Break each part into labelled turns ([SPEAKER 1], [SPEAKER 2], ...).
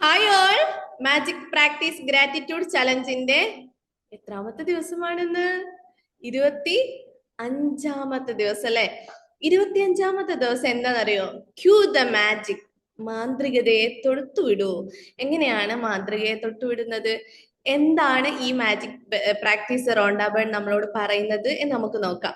[SPEAKER 1] Hi all. Magic practice gratitude ചലഞ്ചിന്റെ എത്രാമത്തെ ദിവസമാണെന്ന്? 25ാമത്തെ ദിവസം അല്ലെ? 25ാമത്തെ ദിവസം എന്താണെന്നറിയോ? Cue the magic. മാന്ത്രികതയെ തൊടുത്തുവിടൂ. എങ്ങനെയാണ് മാന്ത്രികയെ തൊട്ടുവിടുന്നത്? എന്താണ് ഈ മാജിക് പ്രാക്ടീസ് റോണ്ടാബേൺ നമ്മളോട് പറയുന്നത് എന്ന് നമുക്ക് നോക്കാം.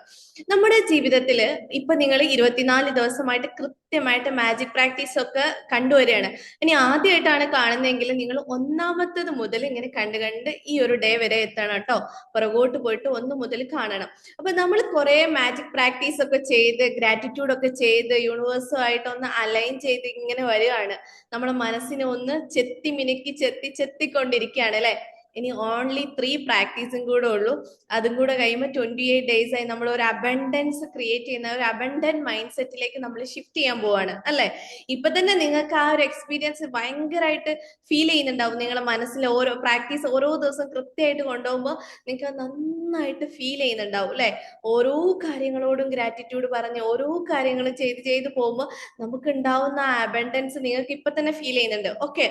[SPEAKER 1] നമ്മുടെ ജീവിതത്തില് ഇപ്പൊ നിങ്ങൾ 24 ദിവസമായിട്ട് കൃത്യമായിട്ട് മാജിക് പ്രാക്ടീസ് ഒക്കെ കണ്ടുവരികയാണ്. ഇനി ആദ്യമായിട്ടാണ് കാണുന്നതെങ്കിൽ നിങ്ങൾ ഒന്നാമത്തത് മുതൽ ഇങ്ങനെ കണ്ട് കണ്ട് ഈ ഒരു ഡേ വരെ എത്തണം കേട്ടോ. പുറകോട്ട് പോയിട്ട് ഒന്ന് മുതൽ കാണണം. അപ്പൊ നമ്മൾ കുറെ മാജിക് പ്രാക്ടീസ് ഒക്കെ ചെയ്ത് ഗ്രാറ്റിറ്റ്യൂഡ് ഒക്കെ ചെയ്ത് യൂണിവേഴ്സുമായിട്ട് ഒന്ന് അലൈൻ ചെയ്ത് ഇങ്ങനെ വരികയാണ്. നമ്മുടെ മനസ്സിനെ ഒന്ന് ചെത്തി മിനുക്കി ചെത്തിക്കൊണ്ടിരിക്കുകയാണ് അല്ലെ? ഇനി ഓൺലി 3 പ്രാക്ടീസും കൂടെ ഉള്ളൂ. അതും കൂടെ കഴിയുമ്പോൾ 28 ഡേയ്സ് ആയി നമ്മൾ ഒരു അബൻഡൻസ് ക്രിയേറ്റ് ചെയ്യുന്ന ഒരു അബൻഡന്റ് മൈൻഡ് സെറ്റിലേക്ക് നമ്മൾ ഷിഫ്റ്റ് ചെയ്യാൻ പോവാണ് അല്ലെ? ഇപ്പൊ തന്നെ നിങ്ങൾക്ക് ആ ഒരു എക്സ്പീരിയൻസ് ഭയങ്കരമായിട്ട് ഫീൽ ചെയ്യുന്നുണ്ടാവും. നിങ്ങളുടെ മനസ്സിൽ ഓരോ പ്രാക്ടീസ് ഓരോ ദിവസം കൃത്യമായിട്ട് കൊണ്ടുപോകുമ്പോൾ നിങ്ങൾക്ക് നന്നായിട്ട് ഫീൽ ചെയ്യുന്നുണ്ടാവും അല്ലെ? ഓരോ കാര്യങ്ങളോടും ഗ്രാറ്റിറ്റ്യൂഡ് പറഞ്ഞ് ഓരോ കാര്യങ്ങളും ചെയ്ത് പോകുമ്പോൾ നമുക്ക് ഉണ്ടാവുന്ന ആ അബൻഡൻസ് നിങ്ങൾക്ക് ഇപ്പൊ തന്നെ ഫീൽ ചെയ്യുന്നുണ്ട്. ഓക്കെ,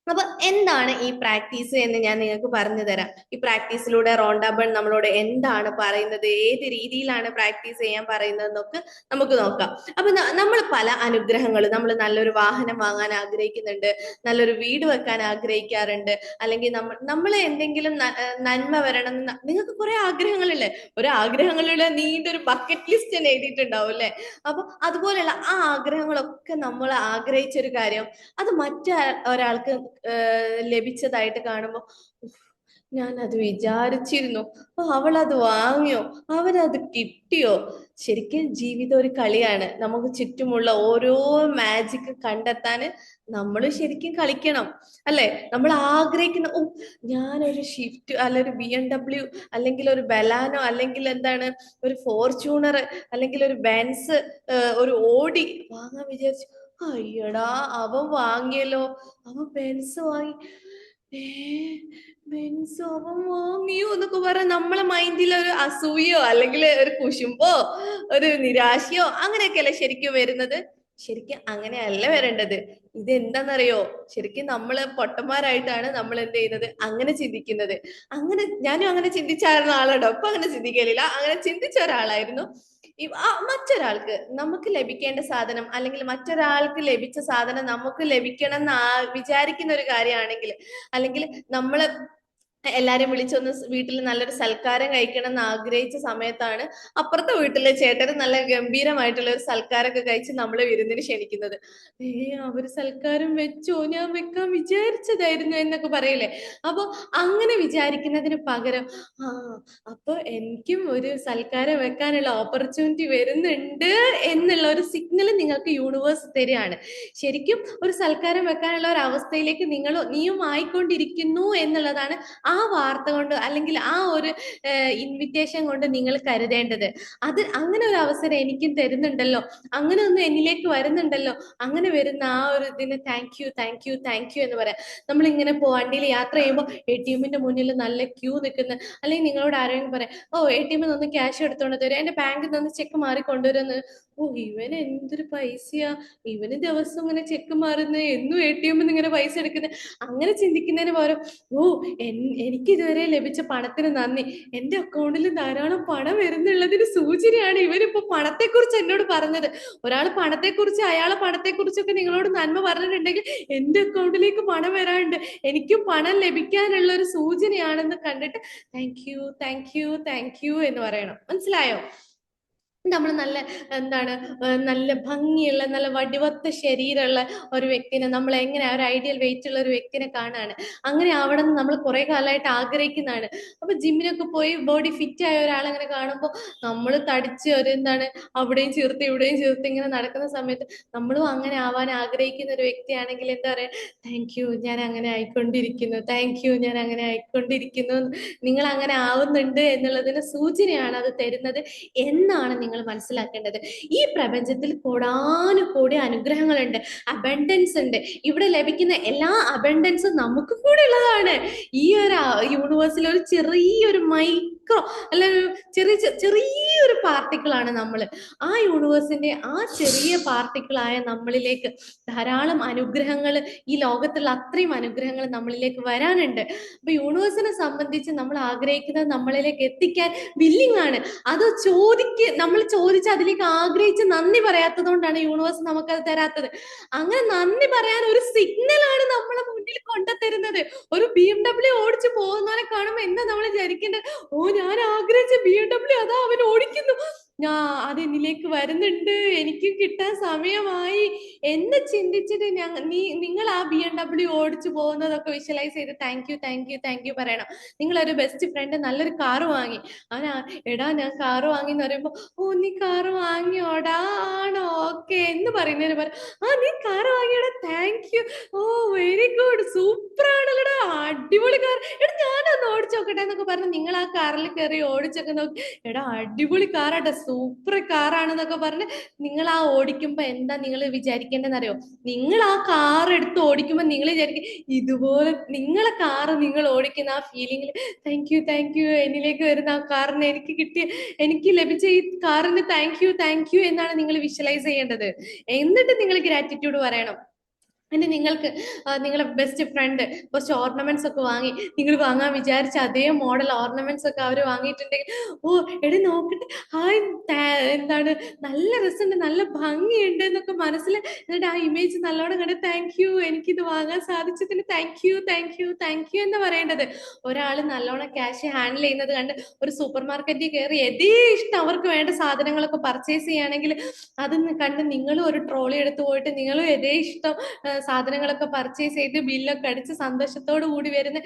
[SPEAKER 1] അപ്പൊ എന്താണ് ഈ പ്രാക്ടീസ് എന്ന് ഞാൻ നിങ്ങൾക്ക് പറഞ്ഞു തരാം. ഈ പ്രാക്ടീസിലൂടെ റോണ്ടാബൺ നമ്മളോട് എന്താണ് പറയുന്നത്, ഏത് രീതിയിലാണ് പ്രാക്ടീസ് ചെയ്യാൻ പറയുന്നത് എന്നൊക്കെ നമുക്ക് നോക്കാം. അപ്പൊ നമ്മൾ പല അനുഗ്രഹങ്ങൾ, നമ്മൾ നല്ലൊരു വാഹനം വാങ്ങാൻ ആഗ്രഹിക്കുന്നുണ്ട്, നല്ലൊരു വീട് വെക്കാൻ ആഗ്രഹിക്കാറുണ്ട്, അല്ലെങ്കിൽ നമ്മൾ എന്തെങ്കിലും നന്മ വരണം എന്ന് നിങ്ങൾക്ക് കുറെ ആഗ്രഹങ്ങളില്ലേ? ഒരു ആഗ്രഹങ്ങളുടെ നീണ്ടൊരു ബക്കറ്റ് ലിസ്റ്റ് തന്നെ എഴുതിയിട്ടുണ്ടാവും അല്ലെ? അപ്പൊ അതുപോലെയുള്ള ആ ആഗ്രഹങ്ങളൊക്കെ നമ്മൾ ആഗ്രഹിച്ചൊരു കാര്യം അത് ഒരാൾക്ക് ലഭിച്ചതായിട്ട് കാണുമ്പോൾ ഞാൻ അത് വിചാരിച്ചിരുന്നു, അവൾ അത് വാങ്ങിയോ, അവരത് കിട്ടിയോ? ശരിക്കും ജീവിതം ഒരു കളിയാണ്. നമുക്ക് ചുറ്റുമുള്ള ഓരോ മാജിക് കണ്ടെത്താൻ നമ്മൾ ശരിക്കും കളിക്കണം അല്ലെ? നമ്മൾ ആഗ്രഹിക്കുന്ന ഞാനൊരു ഷിഫ്റ്റ് അല്ല ഒരു BMW അല്ലെങ്കിൽ ഒരു ബലാനോ അല്ലെങ്കിൽ എന്താണ് ഒരു ഫോർച്യൂണർ അല്ലെങ്കിൽ ഒരു ബെൻസ് ഒരു ഓടി വാങ്ങാൻ വിചാരിച്ചു. അയ്യടാ, അവൻ വാങ്ങിയല്ലോ, അവൻ ബെൻസ് വാങ്ങി. ഏ ബെൻസ് അവൻ വാങ്ങിയോ എന്നൊക്കെ പറഞ്ഞ നമ്മളെ മൈൻഡിൽ ഒരു അസൂയോ അല്ലെങ്കിൽ ഒരു കുശുമ്പോ ഒരു നിരാശയോ അങ്ങനെയൊക്കെയല്ലേ ശരിക്കും വരുന്നത്? ശരിക്കും അങ്ങനെയല്ല വരേണ്ടത്. ഇത് എന്താണെന്നറിയോ? ശരിക്കും നമ്മള് പൊട്ടന്മാരായിട്ടാണ് നമ്മൾ എന്ത് ചെയ്യുന്നത്, അങ്ങനെ ചിന്തിക്കുന്നത്. ഞാനും അങ്ങനെ ചിന്തിച്ചായിരുന്ന ആളാട്ടോ. ഇപ്പൊ അങ്ങനെ ചിന്തിക്കലില്ല. അങ്ങനെ ചിന്തിച്ച ഒരാളായിരുന്നു. മറ്റൊരാൾക്ക് നമുക്ക് ലഭിക്കേണ്ട സാധനം അല്ലെങ്കിൽ മറ്റൊരാൾക്ക് ലഭിച്ച സാധനം നമുക്ക് ലഭിക്കണം എന്ന് വിചാരിക്കുന്ന ഒരു കാര്യമാണെങ്കിൽ, അല്ലെങ്കിൽ നമ്മള് എല്ലാരും വിളിച്ചൊന്ന് വീട്ടിൽ നല്ലൊരു സൽക്കാരം കഴിക്കണം എന്ന് ആഗ്രഹിച്ച സമയത്താണ് അപ്പുറത്തെ വീട്ടിലെ ചേട്ടന് നല്ല ഗംഭീരമായിട്ടുള്ള ഒരു സൽക്കാരമൊക്കെ കഴിച്ച് നമ്മളെ വിരുന്നിന് ക്ഷണിക്കുന്നത്. അവര് സൽക്കാരം വെച്ചോ, ഞാൻ വെക്കാൻ വിചാരിച്ചതായിരുന്നു എന്നൊക്കെ പറയില്ലേ? അപ്പൊ അങ്ങനെ വിചാരിക്കുന്നതിന് പകരം അപ്പൊ എനിക്കും ഒരു സൽക്കാരം വെക്കാനുള്ള ഓപ്പർച്യൂണിറ്റി വരുന്നുണ്ട് എന്നുള്ള ഒരു സിഗ്നൽ നിങ്ങൾക്ക് യൂണിവേഴ്സ് തരികയാണ്. ശരിക്കും ഒരു സൽക്കാരം വെക്കാനുള്ള ഒരു അവസ്ഥയിലേക്ക് നീയും ആയിക്കൊണ്ടിരിക്കുന്നു എന്നുള്ളതാണ് ആ വാർത്ത കൊണ്ട് അല്ലെങ്കിൽ ആ ഒരു ഇൻവിറ്റേഷൻ കൊണ്ട് നിങ്ങൾ കരുതേണ്ടത്. അത് അങ്ങനെ ഒരു അവസരം എനിക്കും തരുന്നുണ്ടല്ലോ, അങ്ങനെ ഒന്ന് എന്നിലേക്ക് വരുന്നുണ്ടല്ലോ, അങ്ങനെ വരുന്ന ആ ഒരു ഇതിന് താങ്ക് യു എന്ന് പറയാം. നമ്മൾ ഇങ്ങനെ വണ്ടിയിൽ യാത്ര ചെയ്യുമ്പോൾ ATM മുന്നിൽ നല്ല ക്യൂ നിൽക്കുന്ന, അല്ലെങ്കിൽ നിങ്ങളോട് ആരെങ്കിലും പറയാം, ATM നിന്ന് ക്യാഷ് എടുത്തോണ്ട് തരും, എന്റെ ബാങ്കിൽ നിന്ന് ചെക്ക് മാറി കൊണ്ടുവരുന്നു. ഇവന് എന്തൊരു പൈസയാ, ഇവന് ദിവസം ഇങ്ങനെ ചെക്ക് മാറുന്നത്, എന്നും ATM ഇങ്ങനെ പൈസ എടുക്കുന്നത്, അങ്ങനെ ചിന്തിക്കുന്നതിന് പകരം എനിക്ക് ഇതുവരെ ലഭിച്ച പണത്തിന് നന്ദി, എന്റെ അക്കൗണ്ടിൽ ധാരാളം പണം വരുന്നുള്ളതിന് സൂചനയാണ് ഇവരിപ്പോ പണത്തെക്കുറിച്ച് എന്നോട് പറഞ്ഞത്. ഒരാൾ പണത്തെക്കുറിച്ച് അയാളെ പണത്തെക്കുറിച്ചൊക്കെ നിങ്ങളോട് നന്മ പറഞ്ഞിട്ടുണ്ടെങ്കിൽ എന്റെ അക്കൗണ്ടിലേക്ക് പണം വരാനുണ്ട്, എനിക്കും പണം ലഭിക്കാനുള്ള ഒരു സൂചനയാണെന്ന് കണ്ടിട്ട് താങ്ക് യു എന്ന് പറയണം. മനസ്സിലായോ? നമ്മൾ നല്ല ഭംഗിയുള്ള നല്ല വടിവത്ത ശരീരമുള്ള ഒരു വ്യക്തിനെ, നമ്മൾ എങ്ങനെ ഒരു ഐഡിയൽ വെയിറ്റ് ഉള്ള ഒരു വ്യക്തിനെ കാണാണ്, അങ്ങനെ ആവണം എന്ന് നമ്മൾ കുറെ കാലമായിട്ട് ആഗ്രഹിക്കുന്നതാണ്. അപ്പൊ ജിമ്മിനൊക്കെ പോയി ബോഡി ഫിറ്റ് ആയ ഒരാളെങ്ങനെ കാണുമ്പോൾ നമ്മൾ തടിച്ച് അവിടെയും ചേർത്ത് ഇവിടെയും ചേർത്ത് ഇങ്ങനെ നടക്കുന്ന സമയത്ത് നമ്മളും അങ്ങനെ ആവാൻ ആഗ്രഹിക്കുന്ന ഒരു വ്യക്തിയാണെങ്കിൽ എന്താ പറയാ, ഞാൻ അങ്ങനെ ആയിക്കൊണ്ടിരിക്കുന്നു, ഞാൻ അങ്ങനെ ആയിക്കൊണ്ടിരിക്കുന്നു, നിങ്ങൾ അങ്ങനെ ആവുന്നുണ്ട് എന്നുള്ളതിന് സൂചനയാണ് അത് തരുന്നത് എന്നാണ് നിങ്ങൾ മനസ്സിലാക്കേണ്ടത്. ഈ പ്രപഞ്ചത്തിൽ കോടാനുകോടി അനുഗ്രഹങ്ങളുണ്ട്, അബൻഡൻസ് ഉണ്ട്. ഇവിടെ ലഭിക്കുന്ന എല്ലാ അബൻഡൻസും നമുക്ക് കൂടെ ഉള്ളതാണ്. ഈ ഒരു യൂണിവേഴ്സിൽ ഒരു ചെറിയൊരു മൈക്രോ മൈക്രോ അല്ല ചെറിയൊരു പാർട്ടിക്കിളാണ് നമ്മൾ. ആ യൂണിവേഴ്സിന്റെ ആ ചെറിയ പാർട്ടിക്കിളായ നമ്മളിലേക്ക് ധാരാളം അനുഗ്രഹങ്ങൾ, ഈ ലോകത്തുള്ള അത്രയും അനുഗ്രഹങ്ങൾ നമ്മളിലേക്ക് വരാനുണ്ട്. അപ്പൊ യൂണിവേഴ്സിനെ സംബന്ധിച്ച് നമ്മൾ ആഗ്രഹിക്കുന്നത് നമ്മളിലേക്ക് എത്തിക്കാൻ വില്ലിങ് ആണ്. അത് നമ്മൾ ചോദിച്ച് അതിലേക്ക് ആഗ്രഹിച്ച് നന്ദി പറയാത്തത് കൊണ്ടാണ് യൂണിവേഴ്സ് നമുക്കത് തരാത്തത്. അങ്ങനെ നന്ദി പറയാൻ ഒരു സിഗ്നൽ ആണ് നമ്മളെ മുന്നിൽ കൊണ്ടുതരുന്നത്. ഒരു BMW ഓടിച്ചു പോകുന്നവനെ കാണുമ്പോ എന്താ നമ്മൾ വിചാരിക്കേണ്ടത്? ഓ, ഞാൻ ആഗ്രഹിച്ച BMW അതാ അവൻ ഓടിക്കുന്നു, അത് എന്നിലേക്ക് വരുന്നുണ്ട്, എനിക്കും കിട്ടാൻ സമയമായി എന്ന് ചിന്തിച്ചിട്ട് നിങ്ങൾ ആ BMW ഓടിച്ചു പോകുന്നതൊക്കെ വിഷ്വലൈസ് ചെയ്ത് താങ്ക് യു പറയണം. നിങ്ങളൊരു ബെസ്റ്റ് ഫ്രണ്ട് നല്ലൊരു കാറ് വാങ്ങി, അവനാ എടാ ഞാൻ കാറ് വാങ്ങി എന്ന് പറയുമ്പോ, ഓ നീ കാറ് വാങ്ങിയോടാ, ആണോ, ഓക്കെ എന്ന് പറയുന്നതിന് പറ, ആ നീ കാറ് വാങ്ങിയോടാ, thank you, oh very good, super ആണല്ലോടാ, അടിപൊളി കാർ, എടാ ഞാനൊന്ന് ഓടിച്ചു നോക്കട്ടെ എന്നൊക്കെ പറഞ്ഞ് നിങ്ങൾ ആ കാറിൽ കയറി ഓടിച്ചൊക്കെ നോക്കി, എടാ അടിപൊളി കാറാട്ടെ, സൂപ്പർ കാറാണെന്നൊക്കെ പറഞ്ഞ് നിങ്ങൾ ആ ഓടിക്കുമ്പോ എന്താ നിങ്ങൾ വിചാരിക്കേണ്ടതെന്ന് അറിയോ? നിങ്ങൾ ആ കാർ എടുത്ത് ഓടിക്കുമ്പോ നിങ്ങൾ വിചാരിക്കും, ഇതുപോലെ നിങ്ങളെ കാറ് നിങ്ങൾ ഓടിക്കുന്ന ആ ഫീലിംഗിൽ താങ്ക് യു എന്നിലേക്ക് വരുന്ന ആ കാറിന് എനിക്ക് ലഭിച്ച ഈ കാറിന് താങ്ക് യു എന്നാണ് നിങ്ങൾ വിഷ്വലൈസ് ചെയ്യേണ്ടത്. എന്നിട്ട് നിങ്ങൾ ഗ്രാറ്റിറ്റ്യൂഡ് പറയണം. പിന്നെ നിങ്ങൾക്ക് നിങ്ങളെ ബെസ്റ്റ് ഫ്രണ്ട് കുറച്ച് ഓർണമെന്റ്സ് ഒക്കെ വാങ്ങി, നിങ്ങൾ വാങ്ങാൻ വിചാരിച്ച അതേ മോഡൽ ഓർണമെന്റ്സ് ഒക്കെ അവർ വാങ്ങിയിട്ടുണ്ടെങ്കിൽ, ഓ എടി നോക്കട്ടെ, ഹായ്, എന്താണ് നല്ല രസമുണ്ട്, നല്ല ഭംഗിയുണ്ട് എന്നൊക്കെ മനസ്സിൽ, എന്നിട്ട് ആ ഇമേജ് നല്ലോണം കണ്ട് താങ്ക് യു, എനിക്കിത് വാങ്ങാൻ സാധിച്ചതിന് താങ്ക് യു എന്ന് പറയേണ്ടത്. ഒരാൾ നല്ലോണം ക്യാഷ് ഹാൻഡിൽ ചെയ്യുന്നത് കണ്ട് ഒരു സൂപ്പർ മാർക്കറ്റിൽ കയറി ഇഷ്ടം അവർക്ക് വേണ്ട സാധനങ്ങളൊക്കെ പർച്ചേസ് ചെയ്യുകയാണെങ്കിൽ അത് കണ്ട് നിങ്ങളും ഒരു ട്രോളി എടുത്ത് പോയിട്ട് നിങ്ങളും ഇഷ്ടം സാധനങ്ങളൊക്കെ പർച്ചേസ് ചെയ്ത് ബില്ലൊക്കെ അടിച്ച് സന്തോഷത്തോടു കൂടി വരുന്ന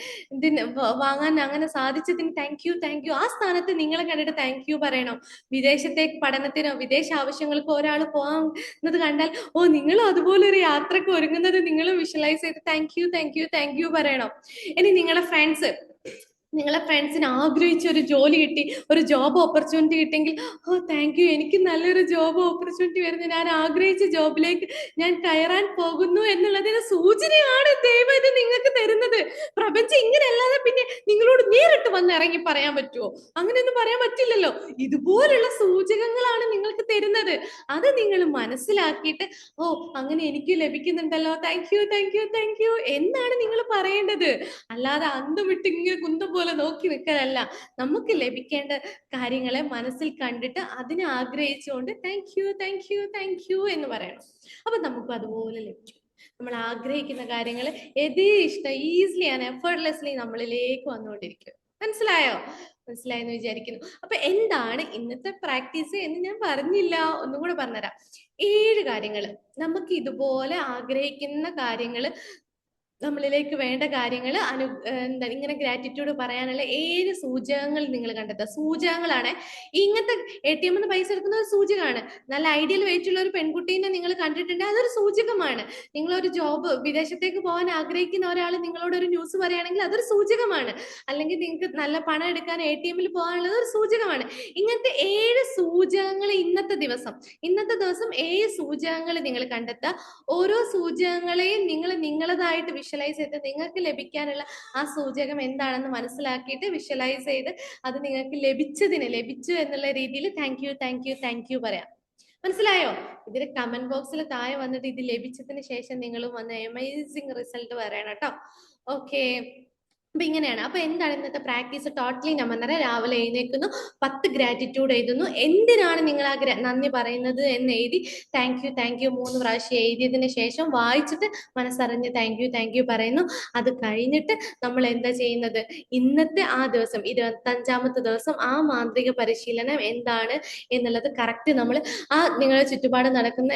[SPEAKER 1] വാങ്ങാൻ അങ്ങനെ സാധിച്ചതിന് താങ്ക് യു. ആ സ്ഥാനത്ത് നിങ്ങളെ കണ്ടിട്ട് താങ്ക് യു പറയണം. വിദേശത്തേക്ക് പഠനത്തിനോ വിദേശ ആവശ്യങ്ങൾക്കോ ഒരാൾ പോകുന്നത് കണ്ടാൽ, ഓ നിങ്ങളും അതുപോലെ ഒരു യാത്രക്ക് ഒരുങ്ങുന്നത് നിങ്ങളും വിഷ്വലൈസ് ചെയ്ത് താങ്ക് യു പറയണം. ഇനി നിങ്ങളെ ഫ്രണ്ട്സിന് ആഗ്രഹിച്ച ഒരു ജോലി കിട്ടി, ഒരു ജോബ് ഓപ്പർച്യൂണിറ്റി കിട്ടിയെങ്കിൽ, ഓ താങ്ക് യു, എനിക്ക് നല്ലൊരു ജോബ് ഓപ്പർച്യൂണിറ്റി വരുന്നു, ഞാൻ ആഗ്രഹിച്ച ജോബിലേക്ക് ഞാൻ കയറാൻ പോകുന്നു എന്നുള്ളതിന് സൂചനയാണ് ദൈവം ഇത് നിങ്ങൾക്ക് തരുന്നത്. പ്രപഞ്ചം ഇങ്ങനെ അല്ലാതെ പിന്നെ നിങ്ങളോട് നേരിട്ട് വന്ന് ഇറങ്ങി പറയാൻ പറ്റുമോ? അങ്ങനെയൊന്നും പറയാൻ പറ്റില്ലല്ലോ. ഇതുപോലുള്ള സൂചകങ്ങളാണ് നിങ്ങൾക്ക് തരുന്നത്. അത് നിങ്ങൾ മനസ്സിലാക്കിയിട്ട്, ഓ അങ്ങനെ എനിക്ക് ലഭിക്കുന്നുണ്ടല്ലോ, താങ്ക് യു എന്നാണ് നിങ്ങൾ പറയേണ്ടത്. അല്ലാതെ അന്തം വിട്ട് ഇങ്ങനെ കുന്തം പോലെ നോക്കി നിൽക്കലല്ല. നമുക്ക് ലഭിക്കേണ്ട കാര്യങ്ങളെ മനസ്സിൽ കണ്ടിട്ട് അതിനെ ആഗ്രഹിച്ചുകൊണ്ട് താങ്ക് യു എന്ന് പറയണം. അപ്പൊ നമുക്ക് അതുപോലെ ലഭിക്കും. നമ്മൾ ആഗ്രഹിക്കുന്ന കാര്യങ്ങൾ ഈസിലി ആൻഡ് എഫേർട്ട്ലെസ്ലി നമ്മളിലേക്ക് വന്നുകൊണ്ടിരിക്കും. മനസ്സിലായെന്ന് വിചാരിക്കുന്നു. അപ്പൊ എന്താണ് ഇന്നത്തെ പ്രാക്ടീസ് എന്ന് ഞാൻ പറഞ്ഞില്ല, ഒന്നും കൂടെ പറഞ്ഞുതരാം. 7 കാര്യങ്ങൾ, നമുക്ക് ഇതുപോലെ ആഗ്രഹിക്കുന്ന കാര്യങ്ങൾ, നമ്മളിലേക്ക് വേണ്ട കാര്യങ്ങൾ എന്താണ് ഇങ്ങനെ ഗ്രാറ്റിറ്റ്യൂഡ് പറയാനുള്ള 7 സൂചകങ്ങൾ നിങ്ങൾ കണ്ടെത്തുക. സൂചകങ്ങളാണ്. ഇങ്ങനത്തെ ATM ന്ന് പൈസ എടുക്കുന്ന ഒരു സൂചകമാണ്. നല്ല ഐഡിയൽ വെയിറ്റ് ഉള്ള ഒരു പെൺകുട്ടീനെ നിങ്ങൾ കണ്ടിട്ടുണ്ടെങ്കിൽ അതൊരു സൂചകമാണ്. നിങ്ങളൊരു ജോബ്, വിദേശത്തേക്ക് പോകാൻ ആഗ്രഹിക്കുന്ന ഒരാൾ നിങ്ങളോട് ഒരു ന്യൂസ് പറയുകയാണെങ്കിൽ അതൊരു സൂചകമാണ്. അല്ലെങ്കിൽ നിങ്ങൾക്ക് നല്ല പണം എടുക്കാൻ ATM ൽ പോകാനുള്ളത് ഒരു സൂചകമാണ്. ഇങ്ങനത്തെ 7 സൂചകങ്ങൾ ഇന്നത്തെ ദിവസം 7 സൂചകങ്ങൾ നിങ്ങൾ കണ്ടെത്തുക. ഓരോ സൂചകങ്ങളെയും നിങ്ങൾ നിങ്ങളതായിട്ട് വിഷ്വലൈസ് ചെയ്ത് നിങ്ങൾക്ക് ലഭിക്കാനുള്ള ആ സൂചകം എന്താണെന്ന് മനസ്സിലാക്കിയിട്ട് വിഷ്വലൈസ് ചെയ്ത് അത് നിങ്ങൾക്ക് ലഭിച്ചു എന്നുള്ള രീതിയിൽ താങ്ക് യു പറയാം. മനസ്സിലായോ? ഇതിന് കമന്റ് ബോക്സിൽ താഴെ വന്നിട്ട് ഇത് ലഭിച്ചതിന് ശേഷം നിങ്ങളും വന്ന് അമേസിംഗ് റിസൾട്ട് പറയണം കേട്ടോ. ഓക്കെ, അപ്പൊ ഇങ്ങനെയാണ്. അപ്പൊ എന്താണ് ഇന്നത്തെ പ്രാക്ടീസ്? ടോട്ടലി ഞാൻ പറഞ്ഞാൽ രാവിലെ എഴുന്നേൽക്കുന്നു, 10 ഗ്രാറ്റിറ്റ്യൂഡ് എഴുതുന്നു. എന്തിനാണ് നിങ്ങൾ ആ നന്ദി പറയുന്നത് എന്ന് എഴുതി താങ്ക് യു 3 പ്രാവശ്യം എഴുതിയതിന് ശേഷം വായിച്ചിട്ട് മനസ്സറിഞ്ഞ് താങ്ക് യു പറയുന്നു. അത് കഴിഞ്ഞിട്ട് നമ്മൾ എന്താ ചെയ്യുന്നത്? ഇന്നത്തെ ആ ദിവസം 25ാമത്തെ ദിവസം ആ മാന്ത്രിക പരിശീലനം എന്താണ് എന്നുള്ളത് കറക്റ്റ് നമ്മൾ നിങ്ങളുടെ ചുറ്റുപാട് നടക്കുന്ന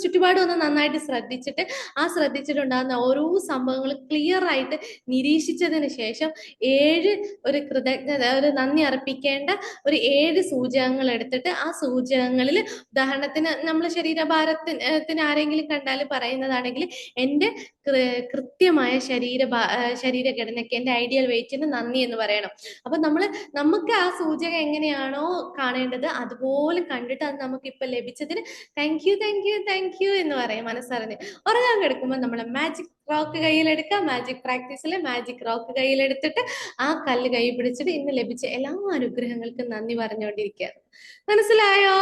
[SPEAKER 1] ചുറ്റുപാടൊന്ന് നന്നായിട്ട് ശ്രദ്ധിച്ചിട്ട് ശ്രദ്ധിച്ചിട്ടുണ്ടാകുന്ന ഓരോ സംഭവങ്ങളും ക്ലിയർ ആയിട്ട് നിരീക്ഷിച്ചതിന് ശേഷം 7 ഒരു നന്ദി അർപ്പിക്കേണ്ട ഒരു 7 സൂചകങ്ങൾ എടുത്തിട്ട് ആ സൂചകങ്ങളിൽ, ഉദാഹരണത്തിന് നമ്മൾ ശരീരഭാരത്തിന് ആരെങ്കിലും കണ്ടാൽ പറയുന്നതാണെങ്കിൽ എന്റെ കൃത്യമായ ശരീരഘടനയ്ക്ക്, എന്റെ ഐഡിയൽ വെയിറ്റിന് നന്ദി എന്ന് പറയണം. അപ്പൊ നമുക്ക് ആ സൂചകം എങ്ങനെയാണോ കാണേണ്ടത് അതുപോലെ കണ്ടിട്ട് അത് നമുക്ക് ഇപ്പൊ ലഭിച്ചതിന് താങ്ക് യു എന്ന് പറയാം മനസ്സറിഞ്ഞ്. ഉറങ്ങാൻ കിടക്കുമ്പോൾ നമ്മളെ മാജിക് റോക്ക് കയ്യിലെടുക്കുക, മാജിക് പ്രാക്ടീസിലെ മാജിക് റോക്ക് കയ്യിലെടുത്തിട്ട് ആ കല്ല് കൈ പിടിച്ചിട്ട് ഇന്ന് ലഭിച്ച എല്ലാ അനുഗ്രഹങ്ങൾക്കും നന്ദി പറഞ്ഞുകൊണ്ടിരിക്കുക. മനസ്സിലായോ?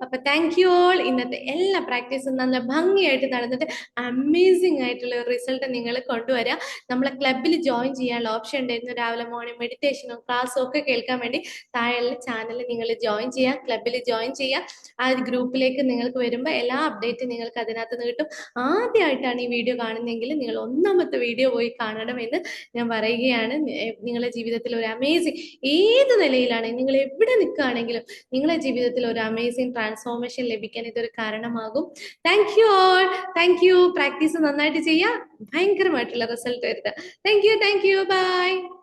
[SPEAKER 1] അപ്പൊ താങ്ക് യു ഓൾ. ഇന്നത്തെ എല്ലാ പ്രാക്ടീസും നല്ല ഭംഗിയായിട്ട് നടന്നിട്ട് അമേസിംഗ് ആയിട്ടുള്ള ഒരു റിസൾട്ട് നിങ്ങൾ കൊണ്ടുവരിക. നമ്മളെ ക്ലബിൽ ജോയിൻ ചെയ്യാനുള്ള ഓപ്ഷൻ ഉണ്ടായിരുന്നു. രാവിലെ മോർണിംഗ് മെഡിറ്റേഷനും ക്ലാസ്സും ഒക്കെ കേൾക്കാൻ വേണ്ടി താഴെയുള്ള ചാനൽ നിങ്ങൾ ജോയിൻ ചെയ്യുക, ക്ലബിൽ ജോയിൻ ചെയ്യുക. ആ ഒരു ഗ്രൂപ്പിലേക്ക് നിങ്ങൾക്ക് വരുമ്പോൾ എല്ലാ അപ്ഡേറ്റും നിങ്ങൾക്ക് അതിനകത്ത് നിന്ന് കിട്ടും. ആദ്യമായിട്ടാണ് ഈ വീഡിയോ കാണുന്നതെങ്കിൽ നിങ്ങൾ ഒന്നാമത്തെ വീഡിയോ പോയി കാണണമെന്ന് ഞാൻ പറയുകയാണ്. നിങ്ങളുടെ ജീവിതത്തിൽ ഒരു അമേസിംഗ്, ഏത് നിലയിലാണ് നിങ്ങൾ എവിടെ നിൽക്കുകയാണെങ്കിലും നിങ്ങളുടെ ജീവിതത്തിൽ ഒരു അമേസിംഗ് ട്രാൻസ്ഫോർമേഷൻ ലഭിക്കാൻ ഇതൊരു കാരണമാകും. Thank you all. Thank you. Practice നന്നായിട്ട് ചെയ്യുക, ഭയങ്കരമായിട്ടുള്ള റിസൾട്ട് വരുത്തുക. Thank you. ബൈ.